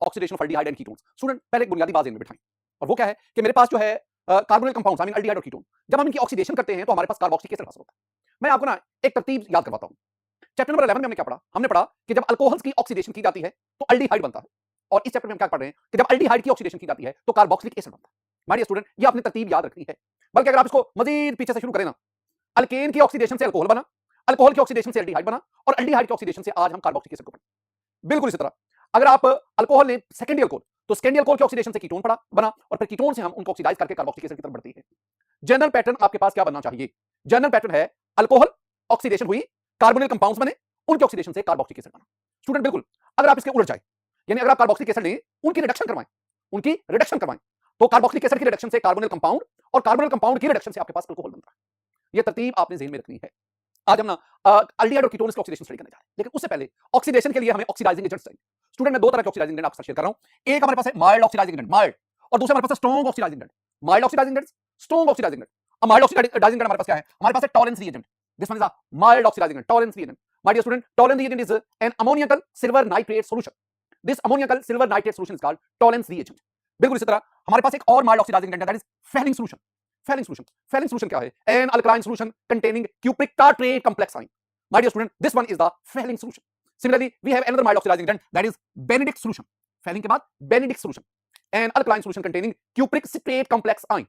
Oxidation of aldehyde and ketones. Student पहले एक बुनियादी बात ध्यान में बिठाएं, और वो क्या है कि मेरे पास जो है carbonyl compounds I mean aldehyde और कीटोन, जब हम इनकी ऑक्सीडेशन करते हैं तो हमारे पास कार्बोक्सिलिक एसिड हासिल होता है। मैं आपको ना एक तरतीब याद करवाता हूं। चैप्टर नंबर 11 में हमने क्या पढ़ा? हमने पढ़ा कि जब अल्कोहल्स की ऑक्सीडेशन की जाती है तो एल्डिहाइड बनता है, और इस चैप्टर में हम क्या पढ़ रहे हैं कि जब एल्डिहाइड की ऑक्सीडेशन की जाती है तो कार्बोक्सिलिक एसिड बनता है। माय डियर स्टूडेंट, ये आपने तरतीब याद रखनी है। बल्कि अगर आप इसको मजीद पीछे से शुरू करें ना, अल्केन की ऑक्सीडेशन से अल्कोहल बना, अल्कोहल की ऑक्सीडेशन से एल्डिहाइड बना, और एल्डिहाइड की ऑक्सीडेशन से आज हम कार्बोक्सिलिक एसिड को पढ़े। बिल्कुल इसी तरह अगर आप अल्कोहल ने सेकेंडरी अल्कोहल, तो सेकेंडरी अल्कोहल की ऑक्सीडेशन से कीटोन पड़ा बना, और फिर कीटोन से हम उनको ऑक्सीडाइज करके कार्बोक्सिलिक एसिड की तरफ बढ़ती है। जनरल पैटर्न आपके पास क्या बनना चाहिए? जनरल पैटर्न है अल्कोहल ऑक्सीडेशन हुई, कार्बोनिल कंपाउंड्स बने, उनकी ऑक्सीडेशन से कार्बोक्सिलिक एसिड बना। स्टूडेंट बिल्कुल अगर आप इसके उलट जाए, यानी अगर आप कार्बोक्सिलिक एसिड लें, उनकी रिडक्शन करवाएं, उनकी रिडक्शन करवाएं, तो कार्बोक्सिलिक एसिड की रिडक्शन से कार्बोनिल कंपाउंड, और कार्बोनिल कंपाउंड की रिडक्शन से आपके पास अल्कोहल बनता है। ये तरतीब आपने ज़हन में रखनी है। आज हम ना एल्डिहाइड और कीटोन्स की ऑक्सीडेशन स्टडी करने जा रहे हैं, लेकिन उससे पहले ऑक्सीडेशन के लिए हमें ऑक्सीडाइजिंग एजेंट्स चाहिए। स्टूडेंट मैं दो तरह के ऑक्सीडाइजिंग एजेंट आपके साथ शेयर कर रहा हूं। एक हमारे पास है माइल्ड ऑक्सीडाइजिंग एजेंट, माइल्ड, और दूसरा हमारे पास है strong oxidising agent. Mild oxidising agent, strong oxidising agent. अब माइल्ड ऑक्सीडाइजिंग एजेंट हमारे पास क्या है? हमारे पास है Tollens reagent. This one is a mild oxidising agent, Tollens reagent. My dear student, Tollens reagent is an ammoniacal silver nitrate solution. This ammoniacal silver nitrate solution is called Tollens reagent. बिल्कुल इसी तरह हमारे पास एक और mild oxidising agent है, that is Fehling solution. Fehling solution, Fehling solution क्या है? An alkaline solution containing cupric tartrate complex ion. My dear student, this one is the Fehling solution. Similarly, we have another mild oxidizing agent, that is Benedict solution. Fehling के बाद Benedict solution, an alkaline solution containing cupric citrate complex ion,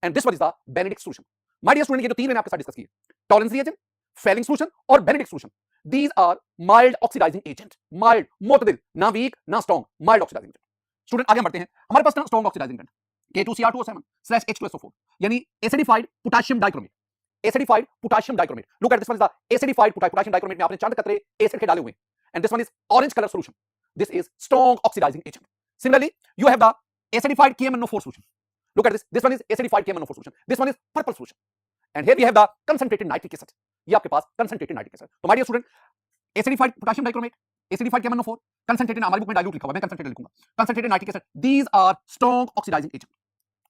and this one is the Benedict solution. My dear student, ये जो तीन मैंने आपके साथ discuss किए, Tollens reagent, Fehling solution और Benedict solution, these are mild oxidizing agent. Mild, मोतदिल, ना weak, ना strong, mild oxidizing agent. Student आगे बढ़ते हैं। हमारे पास स्ट्रॉन्ग ऑक्सीडाइजिंग एजेंट K2Cr2O7/H2SO4, यानी acidified potassium dichromate. Acidified potassium dichromate, look at this one is the acidified potassium dichromate में आपने चंद कतरे एसिड के डाले हुए हैं, and this one is orange colour solution. This is strong oxidising agent. Similarly you have the acidified KMnO4 solution, look at this one is acidified KMnO4 solution, this one is purple solution, and here we have the concentrated nitric acid. ये आपके पास concentrated nitric acid. तो my dear student, acidified potassium dichromate, acidified KMnO4, concentrated, हमारी book में dilute लिखा हुआ है, मैं concentrated लिखूंगा, concentrated nitric acid, these are strong oxidising agent.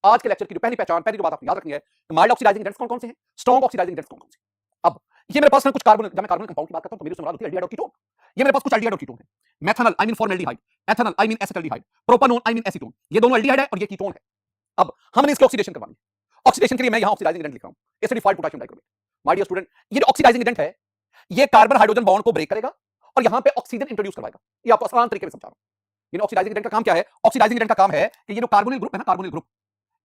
आज के लेक्चर की जो पहली पहचान, पहली जो बात आपको याद रखनी है, माइल्ड ऑक्सीडाइजिंग एजेंट्स कौन-कौन से हैं, स्ट्रॉन्ग ऑक्सीडाइजिंग एजेंट्स कौन-कौन से। अब ये मेरे पास ना कुछ कार्बन, जब मैं कार्बन कंपाउंड की बात करता हूं तो मेरी उसमें मुराद होती है एल्डिहाइड और कीटोन। ये मेरे पास कुछ एल्डिहाइड और कीटोन है। Methanol I mean formaldehyde, ethanol I mean acetaldehyde, propanone I mean acetone, ये दोनों एल्डिहाइड है और ये कीटोन है। अब हमने इसकी ऑक्सीडेशन करवानी है। ऑक्सीडेशन के लिए मैं यहां ऑक्सीडाइजिंग एजेंट लिख रहा हूं, acidified potassium dichromate. My dear student, ये जो ऑक्सीडाइजिंग एजेंट है, ये कार्बन हाइड्रोजन बॉन्ड को ब्रेक करेगा और यहां पे ऑक्सीजन इंट्रोड्यूस करवाएगा। ये आपको आसान तरीके से समझा रहा हूं। ये ऑक्सीडाइजिंग एजेंट का काम क्या है? ऑक्सीडाइजिंग एजेंट का काम है कि ये जो कार्बोनिल ग्रुप है ना, कार्बोनिल ग्रुप,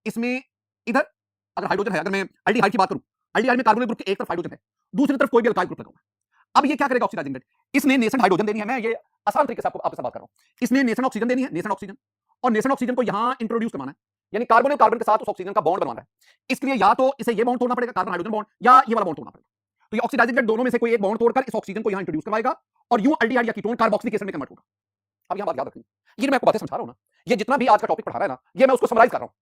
इसमें इधर अगर हाइड्रोजन है, अगर मैं एल्डिहाइड की बात करूं, एल्डिहाइड में कार्बोनिल ग्रुप के एक तरफ हाइड्रोजन है, दूसरी तरफ कोई भी अल्काइल ग्रुप लगा हुआ है। अब ये क्या करेगा ऑक्सीडाइजिंग एजेंट? इसने नेसेंट हाइड्रोजन देनी है, मैं ये आसान तरीके से आपके साथ बात कर रहा हूं। इसने नेसेंट ऑक्सीजन देनी है, नेसेंट ऑक्सीजन, और नेसेंट ऑक्सीजन को यहां इंट्रोड्यूस करवाना है, यानी कार्बोनिल कार्बन के साथ उस ऑक्सीजन का बॉन्ड बनवाना है। इसके लिए या तो इसे ये बॉन्ड तोड़ना पड़ेगा, कार्बन हाइड्रोजन बॉन्ड, या ये वाला बॉन्ड तोड़ना पड़ेगा। तो ये ऑक्सीडाइजिंग एजेंट दोनों में से कोई एक बॉन्ड तोड़कर इस ऑक्सीजन को यहां इंट्रोड्यूस करवाएगा, और यूं एल्डिहाइड या कीटोन कार्बोक्सिलिक एसिड में कन्वर्ट होगा। अब यहां बात याद रखनी, ये मैं आपको बातें समझा रहा हूं ना, ये जितना भी आज का टॉपिक पढ़ा रहा है ना, ये मैं उसको समराइज कर रहा हूं,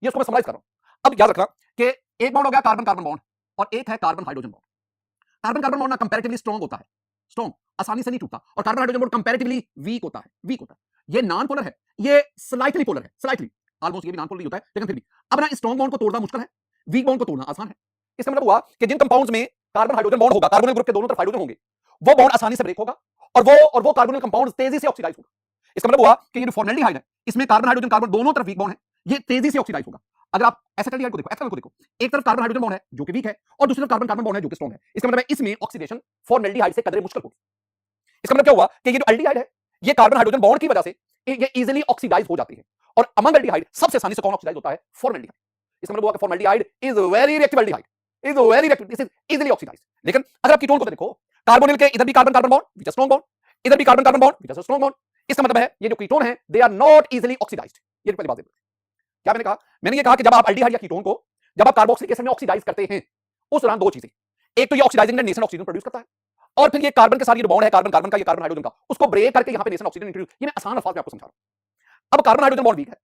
ये उसको मैं समराइज कर रहा हूं। अब याद रखना कि एक बॉन्ड हो गया कार्बन कार्बन बॉन्ड, और एक है carbon hydrogen bond. Carbon carbon bond ना कंपैरेटिवली स्ट्रांग होता है, स्ट्रांग, आसानी से नहीं टूटता, और carbon hydrogen bond comparatively weak होता है, वीक होता है। ये नॉन पोलर है, ये स्लाइटली पोलर है, स्लाइटली, ऑलमोस्ट ये भी नॉन पोलर होता है, लेकिन फिर भी। अब ना स्ट्रांग बॉन्ड को तोड़ना मुश्किल है, वीक बॉन्ड को तोड़ना आसान है। इसका मतलब हुआ कि जिन कंपाउंड्स में कार्बन हाइड्रोजन बॉन्ड होगा, कार्बोनिल ग्रुप के दोनों तरफ हाइड्रोजन होंगे, वो बॉन्ड आसानी से ब्रेक होगा, और वो कार्बोनिल कंपाउंड तेजी से ऑक्सीडाइज होगा। इसका मतलब हुआ कि ये जो फॉर्मल्डिहाइड है, इसमें कार्बन हाइड्रोजन कार्बन दोनों तरफ वीक बॉन्ड है, ये तेजी से ऑक्सीडाइज होगा। अगर आप एसिटाल्डिहाइड को देखो, एथेनॉल को देखो, एक तरफ कार्बन हाइड्रोजन बॉन्ड है जो कि वीक है, और दूसरी तरफ कार्बन कार्बन बॉन्ड है जो कि स्ट्रांग है। इसका मतलब है इसमें ऑक्सीडेशन फॉर्मल्डिहाइड से कदरे मुश्किल होगी। इसका मतलब क्या हुआ कि ये जो एल्डिहाइड है, ये कार्बन हाइड्रोजन बॉन्ड की वजह से ये इजीली ऑक्सीडाइज हो जाती है, और अमंग एल्डिहाइड सबसे आसानी से कौन ऑक्सीडाइज होता है? फॉर्मल्डिहाइड। इसका मतलब हुआ कि formaldehyde is very reactive aldehyde, is very reactive, this is easily oxidize. लेकिन अगर आप कीटोन को देखो, कार्बोनिल के इधर भी carbon carbon bond which is strong bond, इधर भी carbon carbon bond which is strong bond. इसका मतलब है ये जो कीटोन है, they are not easily oxidized. ये पहली बात है। क्या मैंने कहा? मैंने ये कहा कि जब आप एल्डिहाइड या कीटोन को, जब आप कार्बोक्सिलिक एसिड में ऑक्सीडाइज करते हैं, उस दौरान दो चीजें, एक तो ये oxidizing agent nascent oxygen produce करता है, और फिर ये कार्बन के साथ ये बॉन्ड है, कार्बन कार्बन का, ये कार्बन हाइड्रोजन का, उसको ब्रेक करके यहां पे नेसेंट ऑक्सीजन इंट्रोड्यूस। ये मैं आसान अल्फाज में आपको समझा रहा हूं। अब कार्बन हाइड्रोजन बॉन्ड वीक है,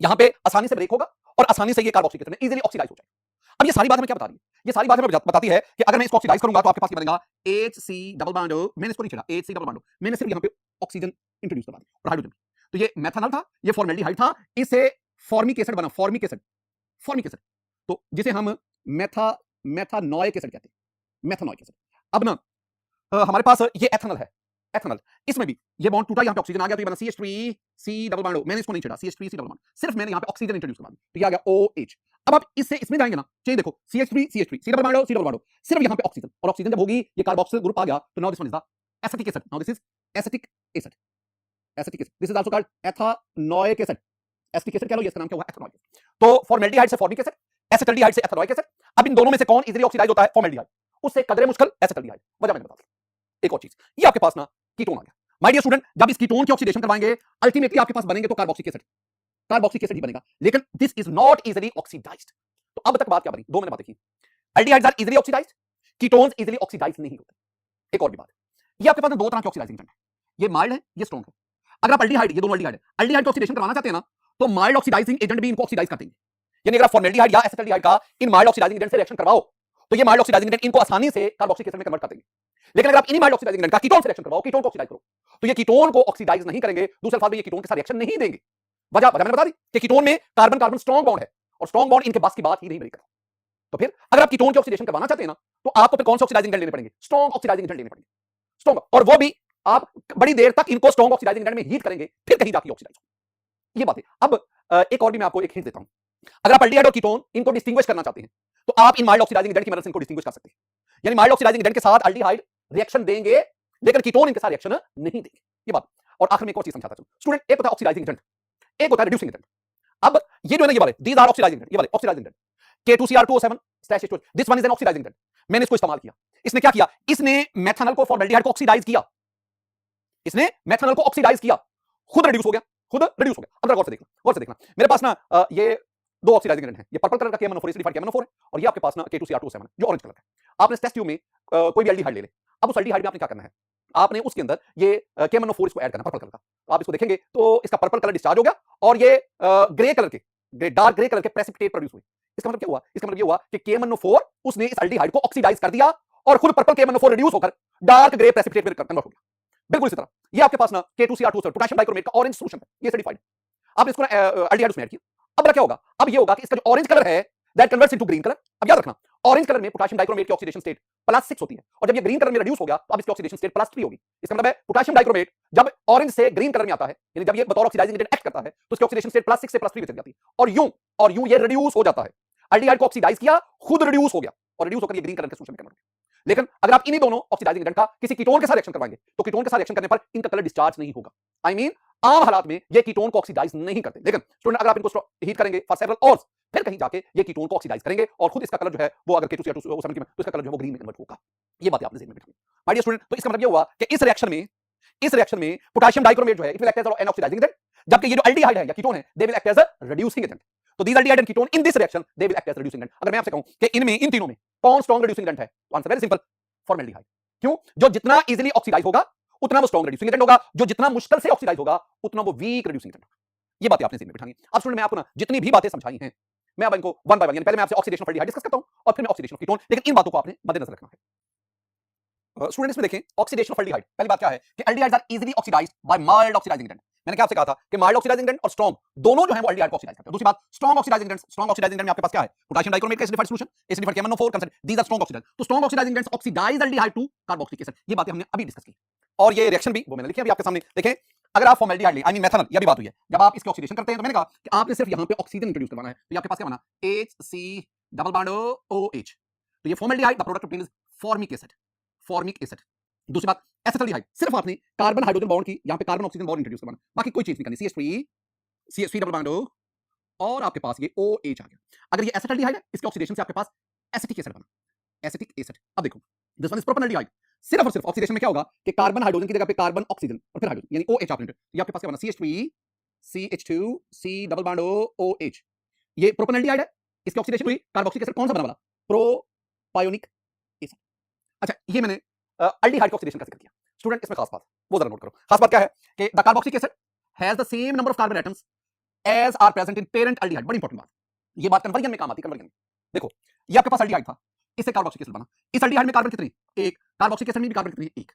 यहां पे आसानी से ब्रेक होगा, और आसानी से ये कार्बोक्सिलिक एसिड में इजीली ऑक्सीडाइज हो जाएगा। अब ये सारी बात हमें क्या बता रही है? ये सारी बात हमें बताती है कि अगर मैं इसको ऑक्सीडाइज करूंगा तो आपके पास क्या बनेगा? HC डबल बॉन्ड, मैंने इसको नहीं छेड़ा, HC डबल बॉन्ड, मैंने सिर्फ यहां पे ऑक्सीजन इंट्रोड्यूस करवा दिया और हाइड्रोजन। तो ये मेथनॉल था, ये फॉर्मल्डिहाइड था, इससे फॉर्मिक एसिड बना, फॉर्मिक एसिड, फॉर्मिक एसिड, तो जिसे हम मेथानोइक एसिड कहते हैं, मेथानोइक एसिड। अब ना हमारे पास ये एथेनॉल है, एथेनॉल, इसमें भी ये बॉन्ड टूटा, यहां पे ऑक्सीजन आ गया, तो ये बना CH3 C डबल बॉन्ड। मैंने इसको नहीं छेड़ा, CH3 C डबल बॉन्ड, सिर्फ मैंने यहां पे ऑक्सीजन इंट्रोड्यूस करवा दी, तो ये आ गया OH। अब आप इससे इसमें जाएंगे ना, चेंज देखो, CH3 CH3 C double bond C double bond, सिर्फ यहां पे ऑक्सीजन, और ऑक्सीजन जब होगी ये कार्बोक्सिल ग्रुप आ गया, तो now this one is the acetic acid, now this is acetic acid, acetic acid, this is also called ethanoic acid. Acetic acid कह लो, इसका नाम क्या हुआ, एथानोइक। तो फॉर्मेल्डिहाइड से फॉर्मिक एसिड, एसिटल्डिहाइड से एथानोइक एसिड। अब इन दोनों में से कौन इजीली ऑक्सीडाइज होता है, फॉर्मेल्डिहाइड, उससे कदरे मुश्किल एसिटल्डिहाइड। वजह मैंने बता दी। एक और चीज, ये आपके पास ना कीटोन आ गया। माय डियर स्टूडेंट, जब इस कीटोन की ऑक्सीडेशन करवाएंगे, अल्टीमेटली आपके पास बनेंगे तो कार्बोक्सिलिक एसिड, कार्बोक्सिलिक एसिड ही बनेगा, लेकिन this is not easily oxidized. तो अब तक बात क्या बनी, दो मैंने बातें की, aldehydes are easily oxidized, ketones easily oxidize नहीं होते। एक और भी बात है, ये आपके पास दो तरह के ऑक्सीडाइजिंग एजेंट है, ये माइल्ड है, ये स्ट्रांग है। अगर आप एल्डिहाइड, ये दोनों एल्डिहाइड है, एल्डिहाइड की ऑक्सीडेशन करवाना चाहते हैं ना, तो माइल्ड ऑक्सीडाइजिंग एजेंट भी इनको ऑक्सीडाइज कर देंगे। यानी अगर आप फॉर्मेल्डिहाइड या एसिटल्डिहाइड का इन माइल्ड ऑक्सीडाइजिंग एजेंट से रिएक्शन करवाओ, तो ये माइल्ड ऑक्सीडाइजिंग एजेंट इनको आसानी से कार्बोक्सिलिक एसिड में कन्वर्ट कर देंगे। लेकिन अगर आप इन्हीं माइल्ड ऑक्सीडाइजिंग एजेंट का कीटोन से रिएक्शन करवाओ, कीटोन को ऑक्सीडाइज करो, तो ये कीटोन को ऑक्सीडाइज नहीं करेंगे, दूसरे अल्फाज में ये कीटोन के साथ रिएक्शन नहीं देंगे। वजह मैंने बता दी कि कीटोन में कार्बन कार्बन स्ट्रांग बॉन्ड है, और स्ट्रांग बॉन्ड इनके बस की बात ही नहीं बनेगा। तो फिर अगर आप कीटोन की ऑक्सीडेशन करवाना चाहते हैं ना, तो आपको फिर कौन से ऑक्सीडाइजिंग एजेंट लेने पड़ेंगे, स्ट्रांग ऑक्सीडाइजिंग एजेंट लेने पड़ेंगे, स्ट्रांग, और वो भी आप बड़ी देर तक इनको स्ट्रांग ऑक्सीडाइजिंग एजेंट में हीट करेंगे, फिर कहीं जाके ऑक्सीडाइज हो। ये बात है। अब एक और भी मैं आपको एक हिंट देता हूं, अगर आप एल्डिहाइड और कीटोन इनको डिस्टिंग्विश करना चाहते हैं, तो आप इन माइल्ड ऑक्सीडाइजिंग एजेंट की मदद से इनको डिस्टिंग्विश कर सकते हैं। यानी माइल्ड ऑक्सीडाइजिंग एजेंट के साथ एल्डिहाइड रिएक्शन देंगे, लेकिन कीटोन इनके साथ रिएक्शन नहीं देंगे। ये बात। और आखिर में एक और चीज समझाता हूं स्टूडेंट, एक होता है ऑक्सीडाइजिंग एजेंट, एक होता है रिड्यूसिंग एजेंट। अब ये जो है ना, ये वाले दीज आर ऑक्सीडाइजिंग एजेंट, ये वाले oxidizing agent K2Cr2O7/H2, this one is an oxidising agent. मैंने इसको इस्तेमाल किया, इसने क्या किया, इसने मेथनॉल को फॉर्मेल्डिहाइड को ऑक्सीडाइज किया, इसने मेथनॉल को ऑक्सीडाइज किया, खुद रिड्यूस हो गया, खुद रिड्यूस हो गया। अब गौर से देखना, गौर से देखना, मेरे पास ना ये दो ऑक्सीडाइजिंग एजेंट हैं, ये पर्पल कलर का KMnO4 एसिडिफाइड KMnO4 है, और ये आपके पास ना K2Cr2O7 जो ऑरेंज कलर का है। आपने टेस्ट ट्यूब में कोई भी एल्डिहाइड ले ले, अब उस एल्डिहाइड में आपने क्या करना है, आपने उसके अंदर ये KMnO4 इसको ऐड करना, पर्पल कलर का। आप इसको देखेंगे तो इसका पर्पल कलर डिस्चार्ज हो गया, और ये ग्रे कलर के, डार्क ग्रे कलर के प्रेसिपिटेट प्रोड्यूस हुए। इसका मतलब क्या हुआ, इसका मतलब ये हुआ कि KMnO4 उसने इस एल्डिहाइड को ऑक्सीडाइज कर दिया, और खुद पर्पल KMnO4 रिड्यूस होकर डार्क ग्रे प्रेसिपिटेट में कन्वर्ट हो गया। बिल्कुल इसी तरह ये आपके पास ना K2Cr2O7 पोटेशियम डाइक्रोमेट का ऑरेंज सॉल्यूशन है, ये एसिडिफाइड। आप इसको एल्डिहाइड उसमें ऐड किया, अब क्या होगा, अब ये होगा कि इसका जो ऑरेंज कलर है that converts into green colour. अब याद रखना, ऑरेंज कलर में पोटेशियम डाइक्रोमेट की ऑक्सीडेशन स्टेट +6 होती है, और जब ये ग्रीन कलर में रिड्यूस हो गया, तो अब इसकी ऑक्सीडेशन स्टेट +3 होगी। इसका मतलब है पोटेशियम डाइक्रोमेट जब ऑरेंज से ग्रीन कलर में आता है, यानी जब ये बतौर ऑक्सीडाइजिंग एजेंट एक्ट करता है, तो इसकी ऑक्सीडेशन स्टेट +6 से +3 में चली जाती है, और यूं ये रिड्यूस हो जाता है। एल्डिहाइड को ऑक्सीडाइज किया, खुद रिड्यूस हो गया, और रिड्यूस होकर ये ग्रीन कलर के सॉल्यूशन में कन्वर्ट हो गया। लेकिन अगर आप इन्हीं दोनों ऑक्सीडाइजिंग एजेंट का किसी कीटोन के साथ रिएक्शन करवाएंगे, तो कीटोन के साथ रिएक्शन करने पर इनका कलर डिस्चार्ज नहीं होगा। आई मीन आम हालात में ये कीटोन को ऑक्सीडाइज नहीं करते, लेकिन स्टूडेंट अगर आप इनको हीट करेंगे फॉर सेवरल आवर्स, फिर कहीं जाके ये कीटोन को ऑक्सीडाइज करेंगे, और खुद इसका कलर जो है वो अगर K2Cr2O7 की, तो इसका कलर जो है वो ग्रीन में कन्वर्ट होगा। ये बात आपने ज़हन में रखनी है माय डियर स्टूडेंट। तो इसका मतलब ये हुआ कि इस रिएक्शन में पोटेशियम डाइक्रोमेट जो है it will act as an oxidising agent, जबकि ये जो एल्डिहाइड है या कीटोन है they will act as a reducing agent. तो these aldehyde and ketone in this reaction they will act as reducing agent. अगर मैं आपसे कहूं कि इनमें, इन तीनों में कौन स्ट्रांग रिड्यूसिंग एजेंट है, तो आंसर वेरी सिंपल, फॉर्मेल्डिहाइड। क्यों, जो जितना इजीली ऑक्सीडाइज होगा उतना वो स्ट्रांग रिड्यूसिंग एजेंट होगा, जो जितना मुश्किल से ऑक्सीडाइज होगा उतना वो वीक रिड्यूसिंग एजेंट होगा। ये बातें आपने ज़हन में बिठानी। अब स्टूडेंट मैं आपको ना जितनी भी बातें समझाई हैं, मैं अब इनको वन बाय वन, यानी पहले मैं आपसे ऑक्सीडेशन ऑफ एल्डिहाइड डिस्कस करता हूं, और फिर मैं ऑक्सीडेशन ऑफ कीटोन, लेकिन इन बातों को आपने मद्देनजर रखना है। स्टूडेंट्स में देखें ऑक्सीडेशन ऑफ एल्डिहाइड, पहली बात क्या है कि aldehydes are easily oxidized by mild oxidising agent. मैंने क्या आपसे कहा था कि माइल्ड ऑक्सीडाइजिंग एजेंट और स्ट्रांग दोनों जो है वो एल्डिहाइड को ऑक्सीडाइज करते हैं। दूसरी बात, स्ट्रांग ऑक्सीडाइजिंग एजेंट में आपके पास क्या है, पोटेशियम डाइक्रोमेट का acidified solution, acidified KMnO4 consider, these are strong oxidise. तो strong oxidising agents oxidise aldehyde to carboxylic acid. ये बातें हमने अभी डिस्कस की, और ये रिएक्शन भी वो मैंने लिखी है अभी आपके सामने। देखें, अगर आप फॉर्मेल्डिहाइड ले, आई मीन मेथनॉल, ये भी बात हुई है, जब आप इसकी ऑक्सीडेशन करते हैं, तो मैंने कहा कि आपने सिर्फ यहां पे ऑक्सीजन इंट्रोड्यूस करवाना है, तो ये आपके पास क्या बना, HC डबल बॉन्ड OH। तो ये formaldehyde, the product obtained is formic acid, formic acid. दूसरी बात, एसिटल्डिहाइड, सिर्फ आपने कार्बन हाइड्रोजन बॉन्ड की यहां पे कार्बन ऑक्सीजन बॉन्ड इंट्रोड्यूस करवाना, बाकी कोई चीज नहीं करनी। CH3 डबल बॉन्ड O, और आपके पास ये OH आ गया। अगर ये एसिटल्डिहाइड है, इसके ऑक्सीडेशन से आपके पास एसिटिक एसिड बना, एसिटिक एसिड। अब देखो, दिस वन इज प्रोपेनल्डिहाइड, सिर्फ और सिर्फ ऑक्सीडेशन में क्या होगा कि कार्बन हाइड्रोजन की जगह पे कार्बन ऑक्सीजन और फिर हाइड्रोजन, यानी OH आपने, ये आपके पास क्या बना, CH2 डबल बॉन्ड OH। ये प्रोपेनल्डिहाइड है, इसकी ऑक्सीडेशन हुई, कार्बोक्सिलिक एसिड कौन सा बना वाला, प्रोपायोनिक एसिड। अच्छा, ये मैंने एल्डिहाइड का ऑक्सीडेशन कैसे किया स्टूडेंट, इसमें खास बात वो जरा नोट करो। खास बात क्या है कि the carboxylic acid has the same number of carbon atoms as are present in parent aldehyde. बड़ी इंपॉर्टेंट बात, ये बात कन्वर्जन में काम आती है, कन्वर्जन में। देखो, ये आपके पास एल्डिहाइड था, इससे कार्बोक्सिलिक एसिड बना, इस एल्डिहाइड में कार्बन कितनी, एक, कार्बोक्सिलिक एसिड में भी कार्बन कितनी, एक,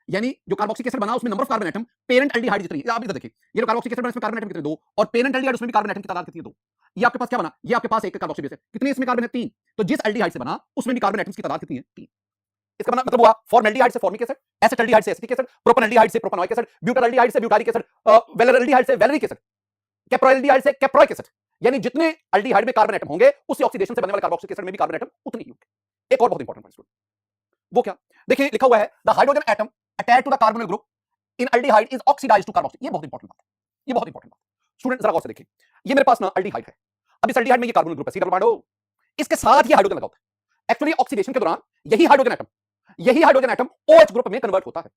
यानी जो कार्बोक्सिलिक एसिड बना उसमें number of carbon atom parent aldehyde जितनी, आप इधर देखिए, ये जो कार्बोक्सिलिक एसिड बना इसमें कार्बन एटम कितने, 2, और पेरेंट एल्डिहाइड उसमें भी कार्बन एटम की तादाद कितनी है, 2। ये आपके पास क्या बना, ये आपके पास एक कार्बोक्सिलिक एसिड, कितने इसमें कार्बन है, 3, तो जिस एल्डिहाइड से बना उसमें भी कार्बन एटम्स की तादाद कितनी है, 3। इसका मतलब हुआ फॉर्मल्डिहाइड से फॉर्मिक एसिड, एसिटल्डिहाइड से एसिटिक एसिड, प्रोपेनल्डिहाइड से प्रोपेनोइक एसिड, ब्यूटाल्डिहाइड से ब्यूटारिक एसिड, वेलरल्डिहाइड से वेलरिक एसिड, कैप्रोल्डिहाइड से कैप्रोइक एसिड। यानी जितने अल्डिहाइड में कार्बन एटम होंगे उसी ऑक्सीडेशन से बनने वाले कार्बोक्सिलिक एसिड में भी कार्बन एटम उतने ही होंगे। एक और बहुत इंपॉर्टेंट पॉइंट, वो क्या? देखिए लिखा हुआ है the hydrogen atom attached to the carbonyl group in aldehyde is oxidised to carboxyl. ये बहुत इंपॉर्टेंट बात है, ये बहुत इंपॉर्टेंट बात। स्टूडेंट जरा गौर से देखिए, ये मेरे पास ना अल्डिहाइड है, अब इस अल्डिहाइड में ये कार्बोनिल ग्रुप है, सी डबल बॉन्ड O, इसके साथ ये हाइड्रोजन लगा होता है। एक्चुअली ऑक्सीडेशन के दौरान यही हाइड्रोजन एटम OH ग्रुप में कन्वर्ट होता है।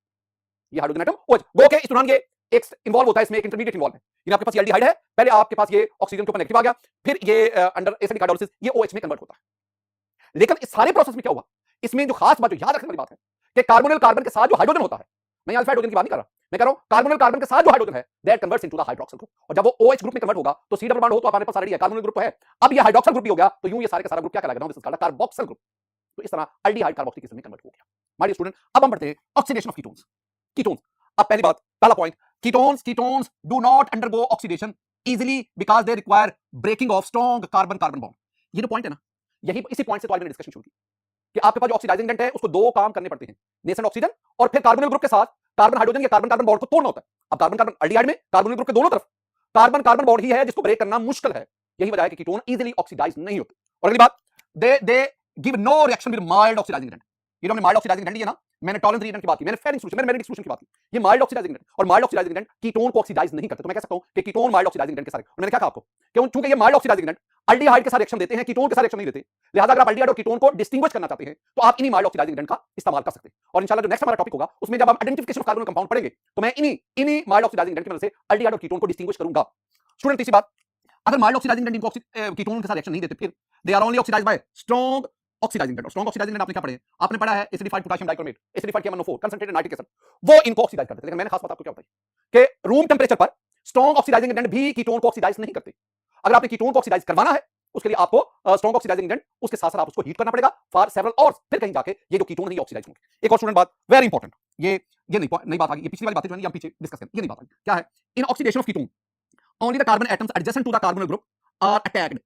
ये हाइड्रोजन एटम OH वो के इस दौरान ये एक इन्वॉल्व होता है, इसमें एक इंटरमीडिएट इन्वॉल्व है। यानी आपके पास ये एल्डिहाइड है, पहले आपके पास ये ऑक्सीजन के ऊपर नेगेटिव आ गया, फिर ये अंडर एसिडिक हाइड्रोलिसिस ये OH में कन्वर्ट होता है। लेकिन इस सारे प्रोसेस में क्या हुआ, इसमें जो खास बात जो याद रखने वाली बात है कि कार्बोनिल कार्बन के साथ जो हाइड्रोजन होता है, मैं अल्फा हाइड्रोजन की बात नहीं कर रहा, मैं कह रहा हूं कार्बोनिल कार्बन के साथ जो हाइड्रोजन है that converts into the hydroxyl group. और जब वो OH ग्रुप में कन्वर्ट होगा तो सी डबल बॉन्ड हो तो हमारे पास ऑलरेडी है कार्बोनिल ग्रुप तो है, अब ये हाइड्रोक्सिल ग्रुप भी हो गया तो यूं ये सारे का सारा ग्रुप क्या कहलाएगा, this is called carboxyl group. तो इस तरह अल्डिहाइड कार्बोक्सिलिक एसिड में कन्वर्ट हो गया। माय स्टूडेंट, अब हम बढ़ते हैं ऑक्सीडेशन ऑफ कीटोन्स। कीटोन्स, अब पहली बात, पहला point, ketones do not undergo oxidation easily because they require breaking of strong carbon carbon bond. ये जो पॉइंट है ना, यही इसी पॉइंट से तो आज मैंने डिस्कशन शुरू की कि आपके पास जो ऑक्सीडाइजिंग एजेंट है उसको दो काम करने पड़ते हैं, नेसेंट ऑक्सीजन और फिर कार्बोनिल ग्रुप के साथ कार्बन हाइड्रोजन या कार्बन कार्बन बॉन्ड को तोड़ना होता है। अब कार्बन कार्बन अल्डिहाइड में कार्बोनिल ग्रुप के दोनों तरफ कार्बन कार्बन बॉन्ड ही है जिसको ब्रेक करना मुश्किल है। यही वजह है कि कीटोन इजीली ऑक्सीडाइज नहीं होते। और अगली बात, they give no reaction with mild oxidising agent. ये जो हमने माइल्ड ऑक्सीडाइजिंग एजेंट लिया ना, मैंने टॉलरेंस रिएक्शन की बात की, मैंने फेरिंग सॉल्यूशन, मैंने मेरिक सॉल्यूशन की बात की, ये माइल्ड ऑक्सीडाइजिंग एजेंट और माइल्ड ऑक्सीडाइजिंग एजेंट कीटोन को ऑक्सीडाइज नहीं करते। तो मैं कह सकता हूं कि कीटोन माइल्ड ऑक्सीडाइजिंग एजेंट के सारे, और मैंने क्या कहा आपको कि चूंकि ये माइल्ड ऑक्सीडाइजिंग एजेंट अल्डिहाइड के साथ रिएक्शन देते हैं, कीटोन के साथ रिएक्शन नहीं देते, लिहाजा अगर आप अल्डिहाइड और कीटोन को डिस्टिंग्विश करना चाहते हैं तो आप इन्हीं माइल्ड ऑक्सीडाइजिंग एजेंट का इस्तेमाल कर सकते हैं। और इंशाल्लाह जो नेक्स्ट हमारा टॉपिक होगा उसमें जब हम आइडेंटिफिकेशन ऑफ कार्बोनिल कंपाउंड पढ़ेंगे तो मैं इन्हीं माइल्ड ऑक्सीडाइजिंग एजेंट की मदद से अल्डिहाइड और कीटोन को डिस्टिंग्विश करूंगा। स्टूडेंट, तीसरी बात, अगर माइल्ड ऑक्सीडाइजिंग एजेंट इनको कीटोन के साथ रिएक्शन नहीं देते, फिर they are only oxidised by strong oxidising agent. Strong oxidising agent आपने क्या पढ़े? आपने पढ़ा है acidified potassium dichromate, acidified KMnO4, concentrated nitric acid, वो इनको ऑक्सीडाइज करते हैं। लेकिन मैंने खास बात आपको क्या बताई कि रूम टेंपरेचर पर स्ट्रांग ऑक्सीडाइजिंग एजेंट भी कीटोन को ऑक्सीडाइज नहीं करते। अगर आपने कीटोन को ऑक्सीडाइज करवाना है उसके लिए आपको स्ट्रांग ऑक्सीडाइजिंग एजेंट उसके साथ साथ आप उसको हीट करना पड़ेगा फॉर सेवरल आवर्स, फिर कहीं जाके ये जो कीटोन है ये ऑक्सीडाइज होंगे। एक और स्टूडेंट बात वेरी इंपॉर्टेंट, ये नई बात आ गई, ये पिछली वाली बातें जो है हम पीछे डिस्कस करें, ये नई बात आ गई। क्या है? In oxidation of ketone only the carbon atoms adjacent to the carbonyl group are attacked.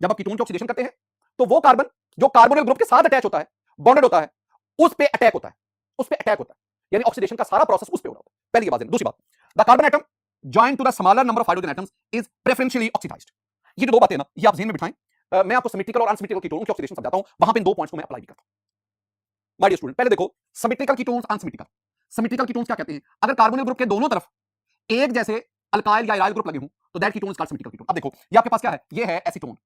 जब आप कीटोन की ऑक्सीडेशन करते हैं तो वो कार्बन जो कार्बोनिल ग्रुप के साथ अटैच होता है, बॉन्डेड होता है, उस पे अटैक होता है, उस पे अटैक होता है। यानी ऑक्सीडेशन का सारा प्रोसेस उस पे हो रहा होता है। पहली बात है। दूसरी बात, the carbon atom joined to the smaller number of hydrogen atoms is preferentially oxidised. ये जो दो बातें ना, ये आप ज़हन में बिठाएं। मैं आपको सिमेट्रिकल और अनसिमेट्रिकल कीटोन की ऑक्सीडेशन समझाता हूं, वहां पे इन दो पॉइंट्स को मैं अप्लाई भी करता हूं। माय डियर स्टूडेंट, पहले देखो symmetrical ketones, unsymmetrical. Symmetrical ketones क्या कहते हैं? अगर कार्बोनिल ग्रुप के दोनों तरफ एक जैसे अल्काइल या इराइल ग्रुप लगे हों तो that ketone is called symmetrical ketone. अब देखो ये आपके पास क्या है? ये है एसीटोन।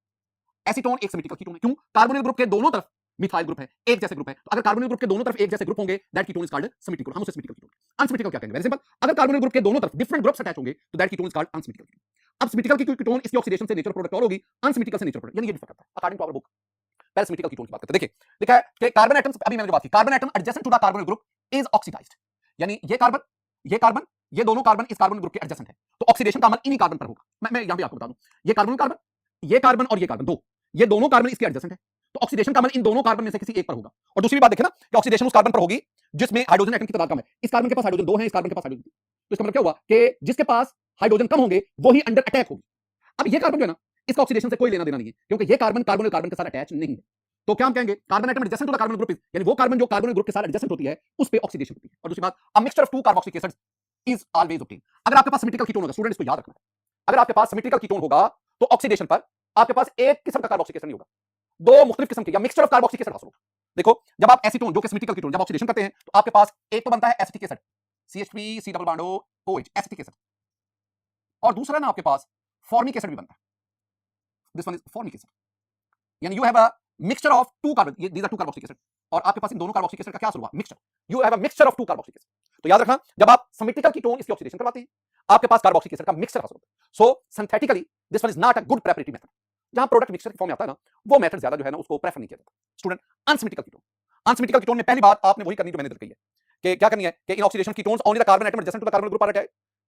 एसीटोन एक सिमेट्रिकल कीटोन है। क्यों? कार्बोनिल ग्रुप के दोनों तरफ मिथाइल ग्रुप है, एक जैसे ग्रुप है। तो अगर कार्बोनिल ग्रुप के दोनों तरफ एक जैसे ग्रुप होंगे that ketone is called symmetrical, हम उसे सिमेट्रिकल कीटोन। अनसिमेट्रिकल क्या कहेंगे? वेरी सिंपल, अगर कार्बोनिल ग्रुप के दोनों तरफ डिफरेंट ग्रुप्स अटैच होंगे तो that ketone is called unsymmetrical ketone. अब सिमेट्रिकल कीटोन इसकी ऑक्सीडेशन से नेचुरल प्रोडक्ट और होगी, अनसिमेट्रिकल से नेचुरल प्रोडक्ट, यानी ये डिफर करता है अकॉर्डिंग टू आवर बुक। पहले सिमेट्रिकल कीटोन की बात करते हैं। देखिए लिखा है कि कार्बन एटम्स, अभी मैंने जो बात की, carbon atom adjacent to the carbonyl group is oxidised. यानी ये दोनों कार्बन इस कार्बोनिल ग्रुप के एडजेसेंट है, तो ऑक्सीडेशन का अमल इन्हीं कार्बन पर होगा। मैं यहां भी आपको बता दूं, ये कार्बोनिल कार्बन, ये कार्बन और ये कार्बन, दो, ये दोनों कार्बन इसके एडजेसेंट है, तो ऑक्सीडेशन का अमल इन दोनों कार्बन में से किसी एक पर होगा। और दूसरी बात देखें ना कि ऑक्सीडेशन उस कार्बन पर होगी जिसमें हाइड्रोजन एटम की तादाद कम है। इस कार्बन के पास हाइड्रोजन 2 है, इस कार्बन के पास हाइड्रोजन 3। तो इसका मतलब क्या हुआ कि जिसके पास हाइड्रोजन कम होंगे वही अंडर अटैक होगी। अब ये कार्बन जो है ना, इसका ऑक्सीडेशन से कोई लेना देना नहीं है क्योंकि ये कार्बन कार्बोनिल कार्बन के साथ अटैच नहीं है। तो क्या हम कहेंगे? Carbon atom adjacent to the carbonyl group, यानी वो कार्बन जो कार्बोनिल ग्रुप के साथ एडजेसेंट होती है उस पे ऑक्सीडेशन होती है। और दूसरी बात, a mixture of two carboxylic acids is always obtained. अगर आपके पास सिमेट्रिकल कीटोन होगा, स्टूडेंट इसको याद रखना है, अगर आपके पास सिमेट्रिकल कीटोन होगा तो ऑक्सीडेशन पर आपके पास एक किस्म का कार्बोक्सिलिक एसिड नहीं होगा, दो मुख्तलिफ किस्म के या मिक्सचर ऑफ कार्बोक्सिलिक एसिड हासिल होगा। देखो जब आप एसीटोन जो कि सिमेट्रिकल कीटोन जब ऑक्सीडेशन करते हैं तो आपके पास एक तो बनता है acetic acid, CH3 C double bond OH, acetic acid, और दूसरा ना आपके पास फॉर्मिक एसिड भी बनता है। This one is formic acid, यानी you have a mixture of two carbon, these are two carboxylic acid, और आपके पास इन दोनों कार्बोक्सिलिक एसिड का क्या असर हुआ? Mixture. You have a mixture of two carboxylic acid. तो याद रखना, जब आप सिमेट्रिकल कीटोन इसकी ऑक्सीडेशन करवाते हैं आपके पास कार्बोक्सिलिक एसिड का मिक्सचर हासिल होता है। So synthetically this one is not a good preparatory method. जहां प्रोडक्ट मिक्सचर की फॉर्म में आता है ना, वो मेथड ज्यादा जो है ना उसको प्रेफर नहीं किया जाता। Student, unsymmetrical ketone, unsymmetrical ketone में पहली बात आपने वही करनी जो मैंने कही है कि क्या करनी है कि in oxidation ketones only the carbon atom adjacent to the carbonyl group are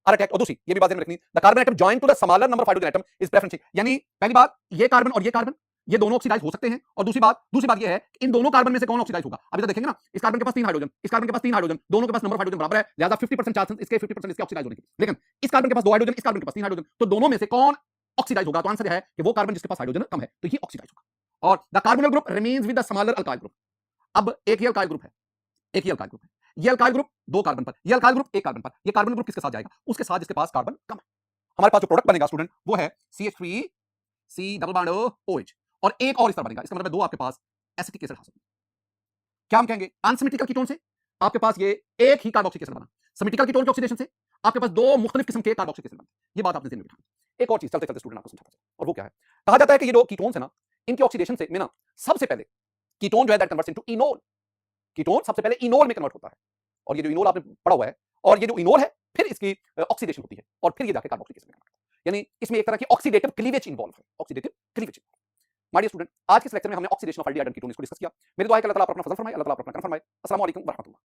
attack. और दूसरी ये भी बात ध्यान में रखनी, the carbon atom joined to the smaller number of hydrogen atom is preferential. यानी पहली बात, ये कार्बन और ये कार्बन ये दोनों ऑक्सीडाइज हो सकते हैं, और दूसरी बात ये है कि इन दोनों कार्बन में से कौन ऑक्सीडाइज होगा। अभी तो देखेंगे ना, इस कार्बन के पास 3 हाइड्रोजन, इस कार्बन के पास 3 हाइड्रोजन, दोनों के पास नंबर ऑफ हाइड्रोजन बराबर है, लिहाजा 50% चांसेस इसके 50% इसके ऑक्सीडाइज होने के। लेकिन इस कार्बन के पास 2 हाइड्रोजन, इस कार्बन के पास 3 हाइड्रोजन, तो दोनों में से कौन ऑक्सीडाइज होगा? तो आंसर है कि वो कार्बन जिसके पास हाइड्रोजन कम है, तो ये ऑक्सीडाइज होगा। और the carbonyl group remains with the smaller alkyl group. अब एक ही अल्काइल ग्रुप है, एक ये अल्काइल ग्रुप है, ये अल्काइल ग्रुप 2 कार्बन पर, ये अल्काइल ग्रुप 1 कार्बन पर। ये कार्बन ग्रुप किसके साथ जाएगा? उसके साथ जिसके पास कार्बन कम है। हमारे पास जो प्रोडक्ट बनेगा स्टूडेंट वो है CH3 C double bond OH और एक और इस तरह बनेगा। इसका मतलब है 2 आपके पास एसिटिक एसिड हासिल। क्या हम कहेंगे? अनसिमेट्रिकल कीटोन से आपके पास ये एक ही कार्बोक्सिलिक एसिड बना। सिमेट्रिकल कीटोन के ऑक्सीडेशन से आपके पास 2 मुख्तलिफ किस्म के कार्बोक्सिलिक एसिड बनते हैं। ये बात आपने ज़हन में बिठानी। एक और चीज चलते-चलते स्टूडेंट आपको समझाता हूं और वो क्या है? कहा जाता है कि ये जो कीटोन्स है ना, इनके ऑक्सीडेशन से में ना सबसे पहले कीटोन जो है that converts into enol. Ketone सबसे पहले इनोल में कन्वर्ट होता है और ये जो इनोल आपने पढ़ा हुआ है और ये जो इनोल है फिर इसकी ऑक्सीडेशन होती है और फिर ये जाके कार्बोक्सिलिक एसिड में कन्वर्ट होता है। यानी इसमें एक तरह की ऑक्सीडेटिव क्लीवेज इन्वॉल्व है। Oxidative cleavage. My dear student, आज के इस लेक्चर में हमने ऑक्सीडेशन ऑफ एल्डिहाइड कीटोन इसको डिस्कस किया। मेरे दुआ है कि अल्लाह ताला आप अपना फजल फरमाए, अल्लाह ताला आप अपना करम फरमाए। अस्सलाम वालेकुम व रहमतुल्लाह।